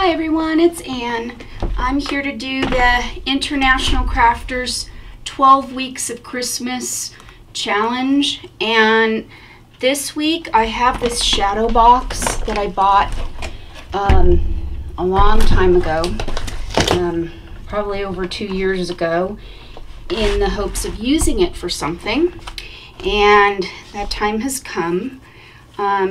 Hi everyone, it's Ann. I'm here to do the International Crafters 12 Weeks of Christmas Challenge, and this week I have this shadow box that I bought a long time ago, probably over 2 years ago, in the hopes of using it for something, and that time has come.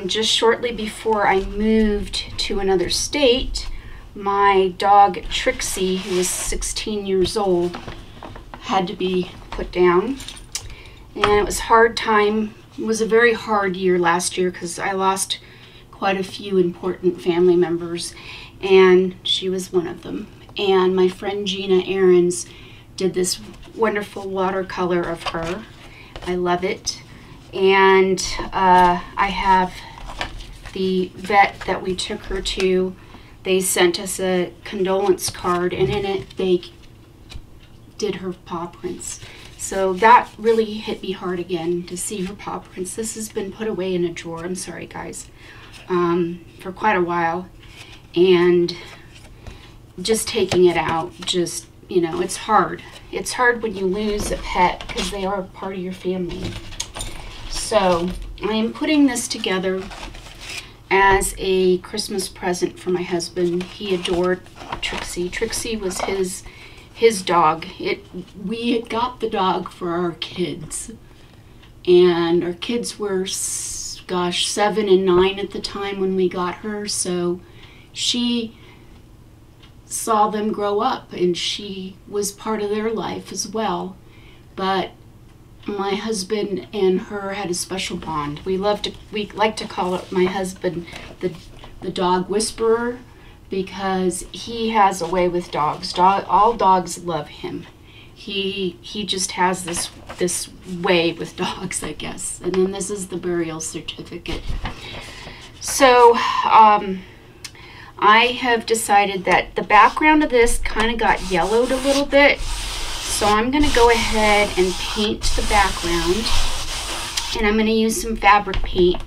Just shortly before I moved to another state, my dog Trixie, who was 16 years old, had to be put down. And it was a hard time. It was a very hard year last year because I lost quite a few important family members, and she was one of them. And my friend Gina Ahrens did this wonderful watercolor of her. I love it. And I have the vet that we took her to. They sent us a condolence card, and in it they did her paw prints. So that really hit me hard again to see her paw prints. This has been put away in a drawer, I'm sorry guys, for quite a while. And just taking it out, just, you know, it's hard. It's hard when you lose a pet because they are part of your family. So I am putting this together as a Christmas present for my husband. He adored Trixie. Trixie was his dog. We had got the dog for our kids, and our kids were, gosh, 7 and 9 at the time when we got her. So she saw them grow up, and she was part of their life as well. But my husband and her had a special bond. We like to call it, my husband, the dog whisperer, because he has a way with dogs. All dogs love him. He just has this way with dogs, I guess. And then this is the burial certificate. So I have decided that the background of this kind of got yellowed a little bit. So I'm going to go ahead and paint the background, and I'm going to use some fabric paint,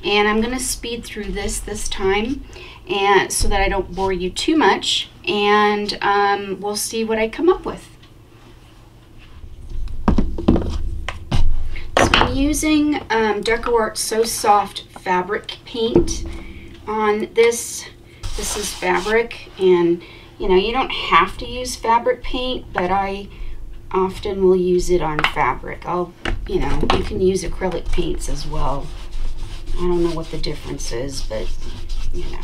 and I'm going to speed through this time, and so that I don't bore you too much, and we'll see what I come up with. So I'm using DecoArt So Soft fabric paint on this. This is fabric, and you know, you don't have to use fabric paint, but I often will use it on fabric. You know, you can use acrylic paints as well. I don't know what the difference is, but you know.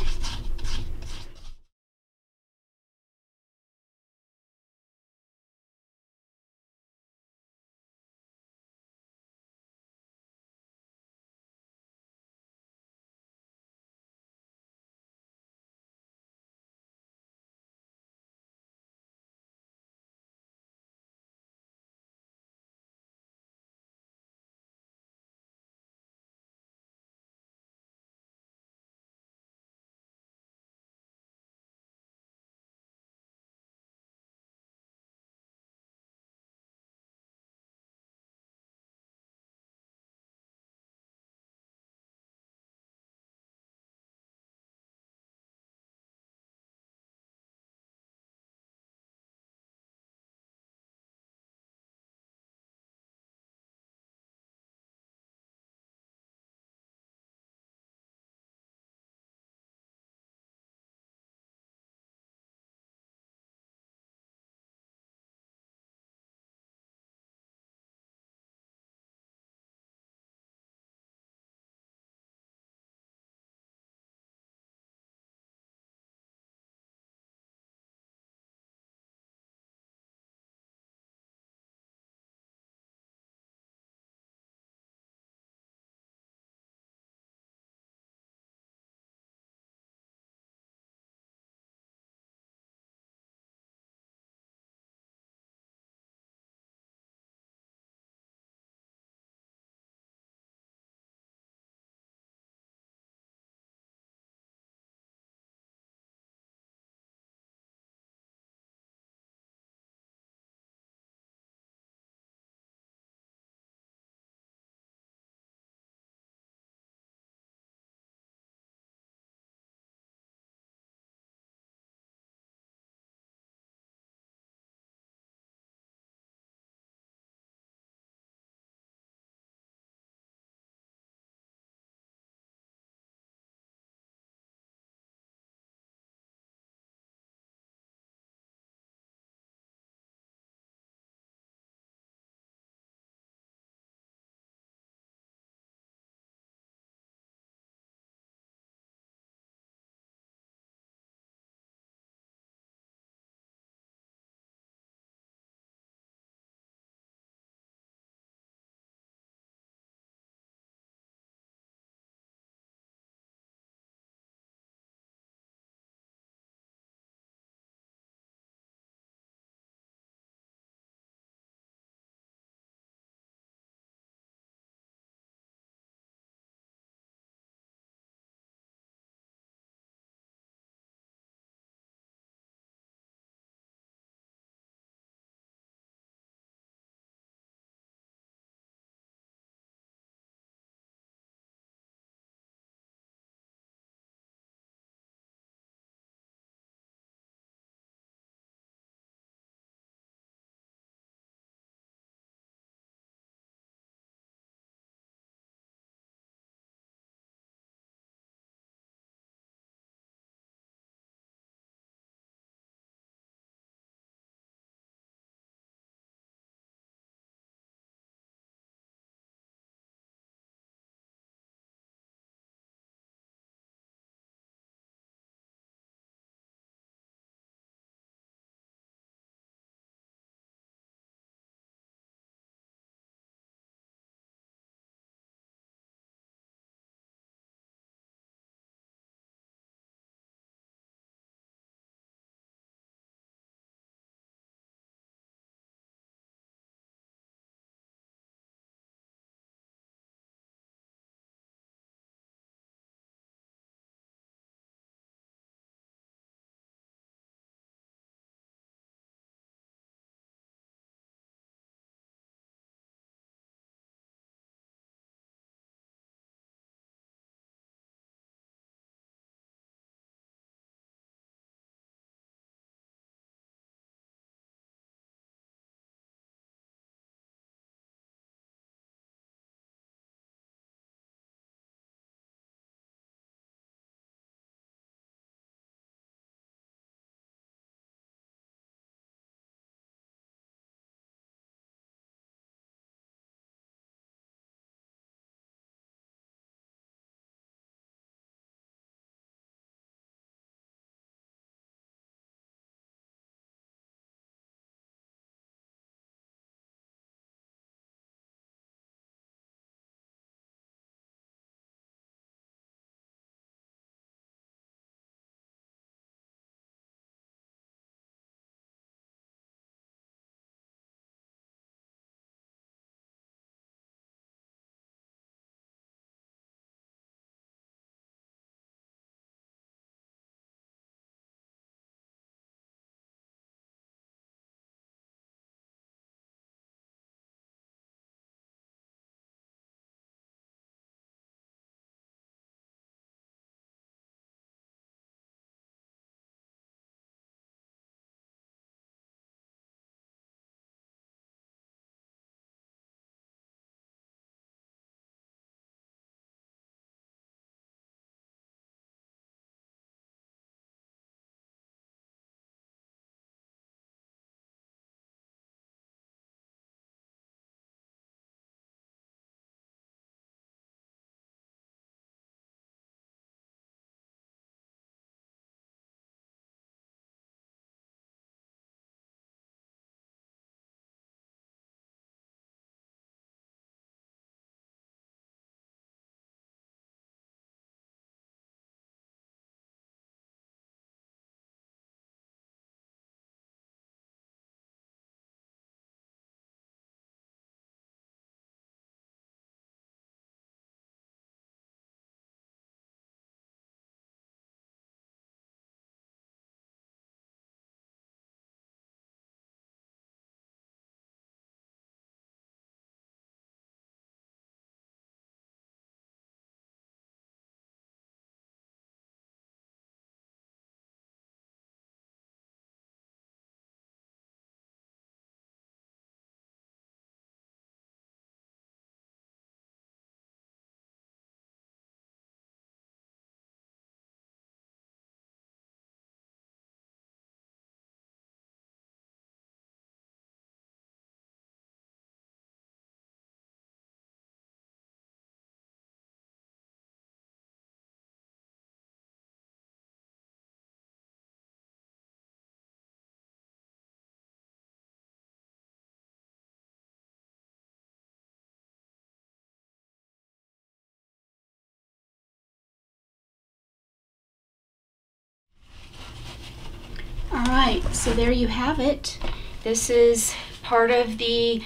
right, so there you have it. This is part of the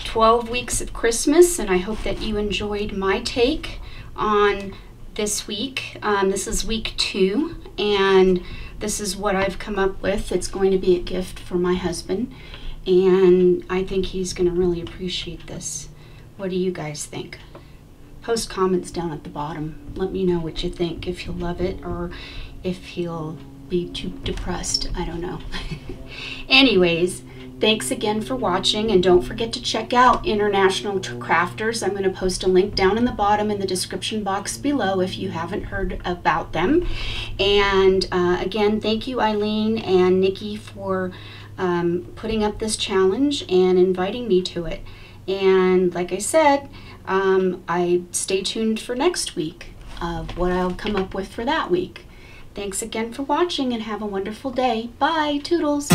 12 weeks of Christmas, and I hope that you enjoyed my take on this week. This is week 2, and this is what I've come up with. It's going to be a gift for my husband, and I think he's going to really appreciate this. What do you guys think? Post comments down at the bottom. Let me know what you think, if you'll love it or if he'll be too depressed. I don't know. Anyways, thanks again for watching, and don't forget to check out International Crafters. I'm going to post a link down in the bottom in the description box below if you haven't heard about them. And again, thank you Eileen and Nikki for putting up this challenge and inviting me to it. And like I said, I stay tuned for next week of what I'll come up with for that week. Thanks again for watching, and have a wonderful day. Bye, toodles.